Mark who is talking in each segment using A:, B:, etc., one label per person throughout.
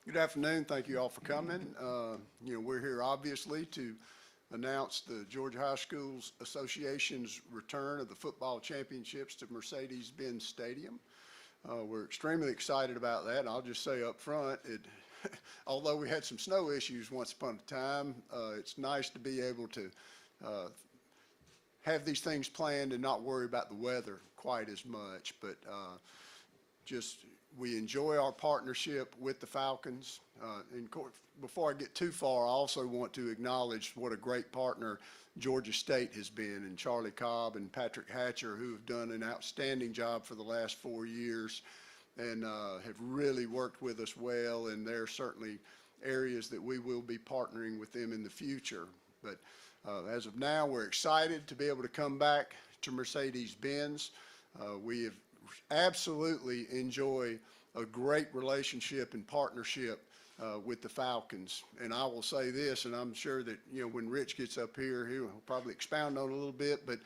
A: Good afternoon. Thank you all for coming. We're here obviously to announce the Georgia High Schools Association's return of the football championships to Mercedes-Benz Stadium. We're extremely excited about that. And I'll just say up front, although we had some snow issues once upon a time, it's nice to be able to have these things planned and not worry about the weather quite as much. But we enjoy our partnership with the Falcons. Before I get too far, I also want to acknowledge what a great partner Georgia State has been, and Charlie Cobb and Patrick Hatcher, who have done an outstanding job for the last 4 years and have really worked with us well, and there are certainly areas that we will be partnering with them in the future. But as of now, we're excited to be able to come back to Mercedes-Benz. We have absolutely enjoy a great relationship and partnership with the Falcons. And I will say this, and I'm sure that, when Rich gets up here, he'll probably expound on it a little bit, but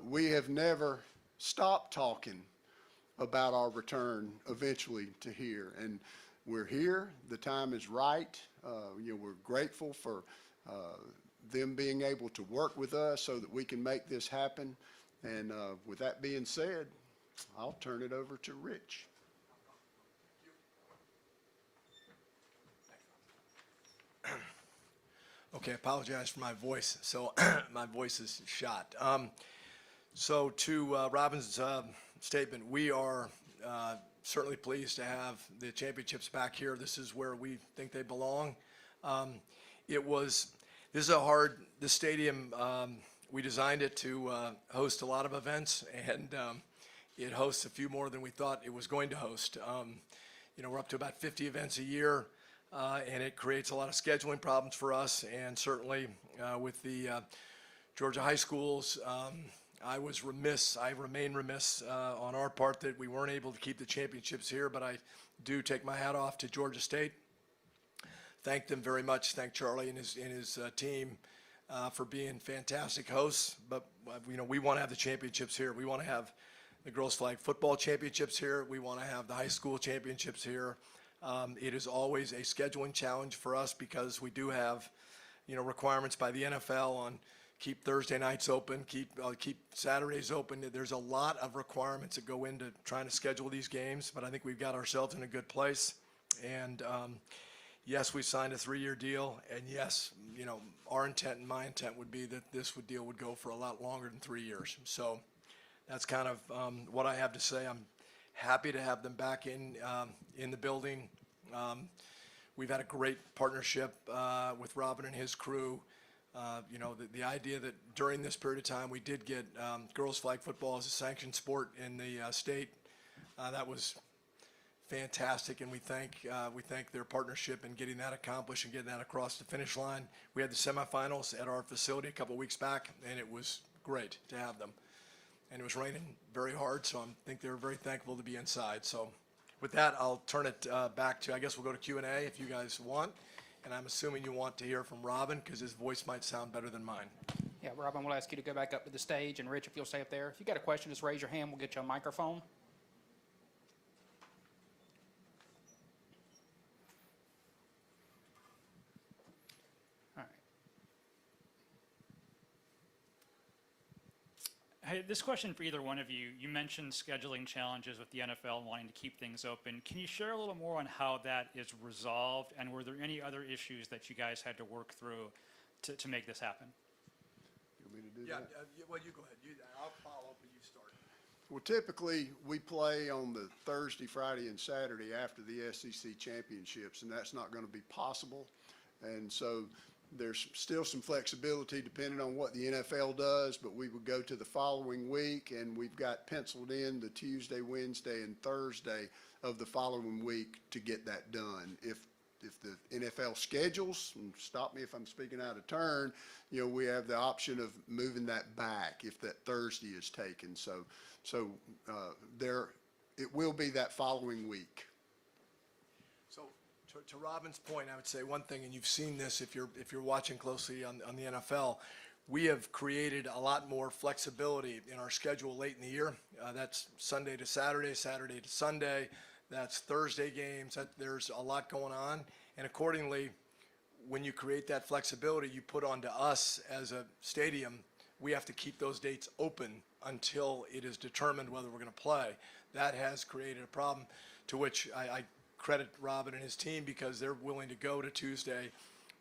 A: we have never stopped talking about our return eventually to here. And we're here. The time is right. We're grateful for them being able to work with us so that we can make this happen. And with that being said, I'll turn it over to Rich.
B: Okay, I apologize for my voice. So my voice is shot. So to Robin's statement, we are certainly pleased to have the championships back here. This is where we think they belong. This stadium, we designed it to host a lot of events, and it hosts a few more than we thought it was going to host. We're up to about 50 events a year, and it creates a lot of scheduling problems for us. And certainly with the Georgia high schools, I remain remiss on our part that we weren't able to keep the championships here, but I do take my hat off to Georgia State. Thank them very much. Thank Charlie and his team for being fantastic hosts. But we want to have the championships here. We want to have the girls flag football championships here. We want to have the high school championships here. It is always a scheduling challenge for us because we do have, requirements by the NFL on keep Thursday nights open, keep Saturdays open. There's a lot of requirements that go into trying to schedule these games, but I think we've got ourselves in a good place. And yes, we signed a 3-year deal, and yes, our intent and my intent would be that this deal would go for a lot longer than 3 years. So that's kind of what I have to say. I'm happy to have them back in the building. We've had a great partnership with Robin and his crew. The idea that during this period of time we did get girls flag football as a sanctioned sport in the state, that was fantastic, and we thank their partnership in getting that accomplished and getting that across the finish line. We had the semifinals at our facility a couple weeks back, and it was great to have them. And it was raining very hard, so I think they were very thankful to be inside. So with that, I'll turn it back to, I guess we'll go to Q&A if you guys want. And I'm assuming you want to hear from Robin because his voice might sound better than mine.
C: Yeah, Robin, we'll ask you to go back up to the stage. And Rich, if you'll stay up there. If you got a question, just raise your hand. We'll get you a microphone.
D: Hey, this question for either one of you. You mentioned scheduling challenges with the NFL and wanting to keep things open. Can you share a little more on how that is resolved, and were there any other issues that you guys had to work through to make this happen?
A: You want me to do
B: Yeah,
A: that?
B: well, you go ahead. I'll follow up and you start.
A: Well, typically we play on the Thursday, Friday, and Saturday after the SEC championships, and that's not going to be possible. And so there's still some flexibility depending on what the NFL does, but we would go to the following week, and we've got penciled in the Tuesday, Wednesday, and Thursday of the following week to get that done. If the NFL schedules, and stop me if I'm speaking out of turn, we have the option of moving that back if that Thursday is taken. So it will be that following week.
B: So to Robin's point, I would say one thing, and you've seen this if you're watching closely on the NFL, we have created a lot more flexibility in our schedule late in the year. That's Sunday to Saturday, Saturday to Sunday. that's Thursday games, there's a lot going on. And accordingly, when you create that flexibility, you put onto us as a stadium, we have to keep those dates open until it is determined whether we're going to play. That has created a problem, to which I credit Robin and his team, because they're willing to go to Tuesday,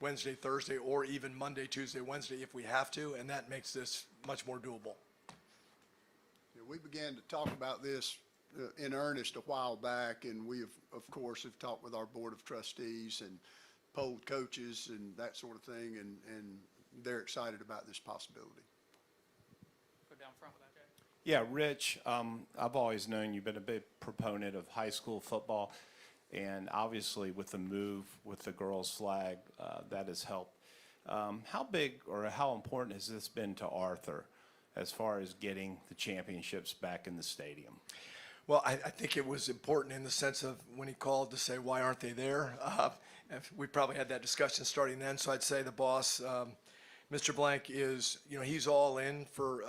B: Wednesday, Thursday, or even Monday, Tuesday, Wednesday if we have to, and that makes this much more doable.
A: Yeah, we began to talk about this in earnest a while back, and we, of course, have talked with our Board of Trustees and polled coaches and that sort of thing, and they're excited about this possibility.
C: Go down front with that, Jay.
E: Yeah, Rich, I've always known you've been a big proponent of high school football, and obviously with the move with the girls' flag, that has helped. How big or how important has this been to Arthur as far as getting the championships back in the stadium?
B: Well, I think it was important in the sense of when he called to say, why aren't they there? We probably had that discussion starting then, so I'd say the boss, Mr. Blank, is, he's all in for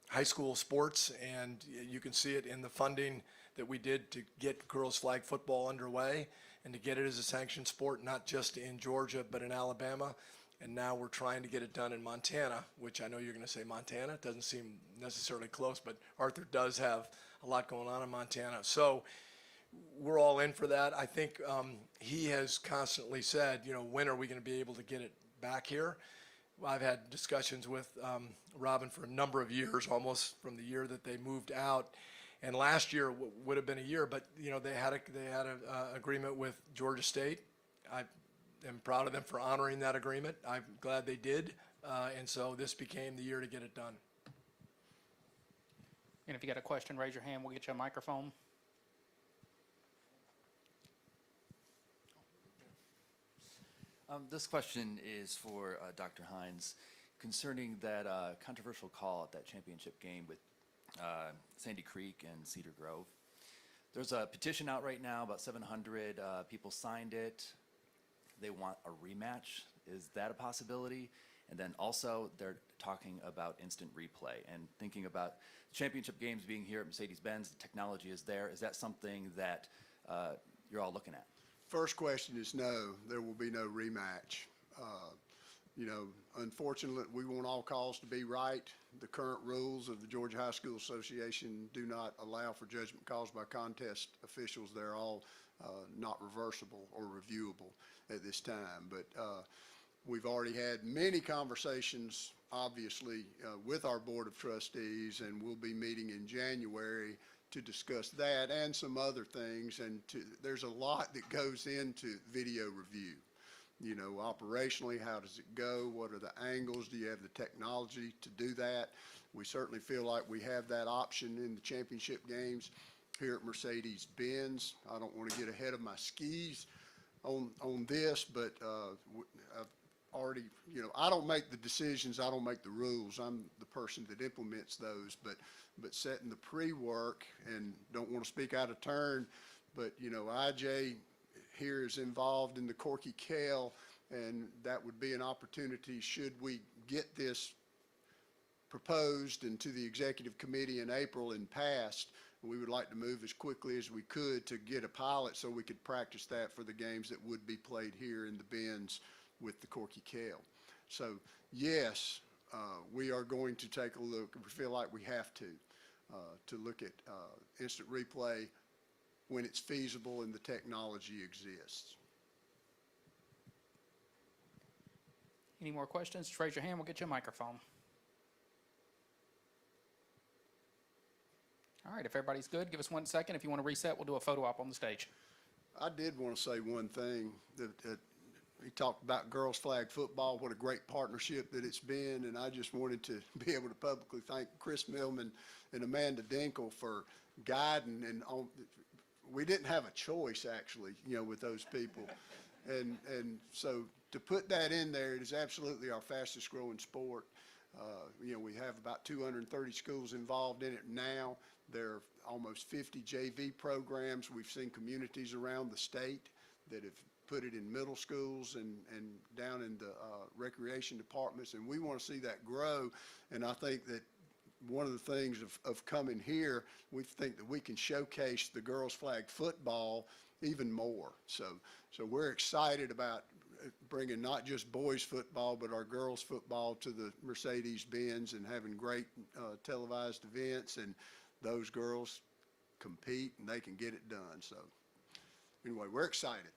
B: high school sports, and you can see it in the funding that we did to get girls flag football underway and to get it as a sanctioned sport, not just in Georgia, but in Alabama. And now we're trying to get it done in Montana, which I know you're going to say Montana. It doesn't seem necessarily close, but Arthur does have a lot going on in Montana. So we're all in for that. I think he has constantly said, when are we going to be able to get it back here? I've had discussions with Robin for a number of years, almost from the year that they moved out. And last year would have been a year, but they had an agreement with Georgia State. I am proud of them for honoring that agreement. I'm glad they did, and so this became the year to get it done.
C: And if you got a question, raise your hand. We'll get you a microphone.
F: This question is for Dr. Hines concerning that controversial call at that championship game with Sandy Creek and Cedar Grove. There's a petition out right now, about 700 people signed it. They want a rematch. Is that a possibility? And then also they're talking about instant replay and thinking about championship games being here at Mercedes-Benz. The technology is there. Is that something that you're all looking at?
A: First question is no, there will be no rematch. Unfortunately, we want all calls to be right. The current rules of the Georgia High School Association do not allow for judgment calls by contest officials. They're all not reversible or reviewable at this time. But we've already had many conversations, obviously, with our Board of Trustees, and we'll be meeting in January to discuss that and some other things. And there's a lot that goes into video review. Operationally, how does it go? What are the angles? Do you have the technology to do that? We certainly feel like we have that option in the championship games here at Mercedes-Benz. I don't want to get ahead of my skis on this, but I've already, I don't make the decisions, I don't make the rules. I'm the person that implements those, but setting the pre-work, and don't want to speak out of turn, but IJ here is involved in the Corky Kale, and that would be an opportunity should we get this proposed and to the executive committee in April and passed. We would like to move as quickly as we could to get a pilot so we could practice that for the games that would be played here in the Benz with the Corky Kale. So yes, we are going to take a look. We feel like we have to look at instant replay when it's feasible and the technology exists.
C: Any more questions? Just raise your hand. We'll get you a microphone. All right, if everybody's good, give us 1 second. If you want to reset, we'll do a photo op on the stage.
A: I did want to say one thing that he talked about girls flag football, what a great partnership that it's been, and I just wanted to be able to publicly thank Chris Millman and Amanda Dinkle for guiding, and we didn't have a choice actually, with those people, and so to put that in there, it is absolutely our fastest growing sport. We have about 230 schools involved in it now. There are almost 50 JV programs. We've seen communities around the state that have put it in middle schools and down in the recreation departments, and we want to see that grow. And I think that one of the things of coming here, we think that we can showcase the girls flag football even more. So we're excited about bringing not just boys football, but our girls football to the Mercedes-Benz and having great televised events, and those girls compete and they can get it done. So anyway, we're excited.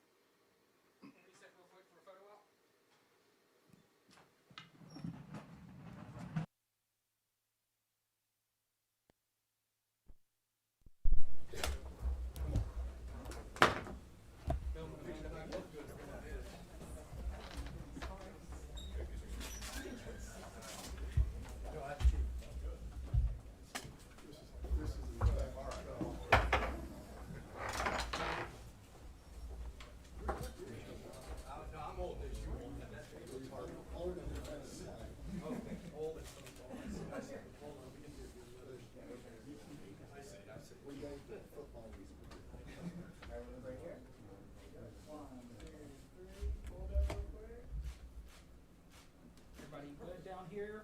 C: Everybody good down here?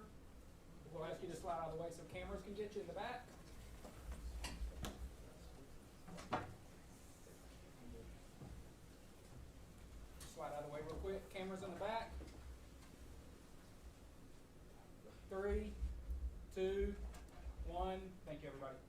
C: We'll ask you to slide out of the way so cameras can get you in the back. Slide out of the way real quick. Cameras in the back. 3, 2, 1. Thank you, everybody.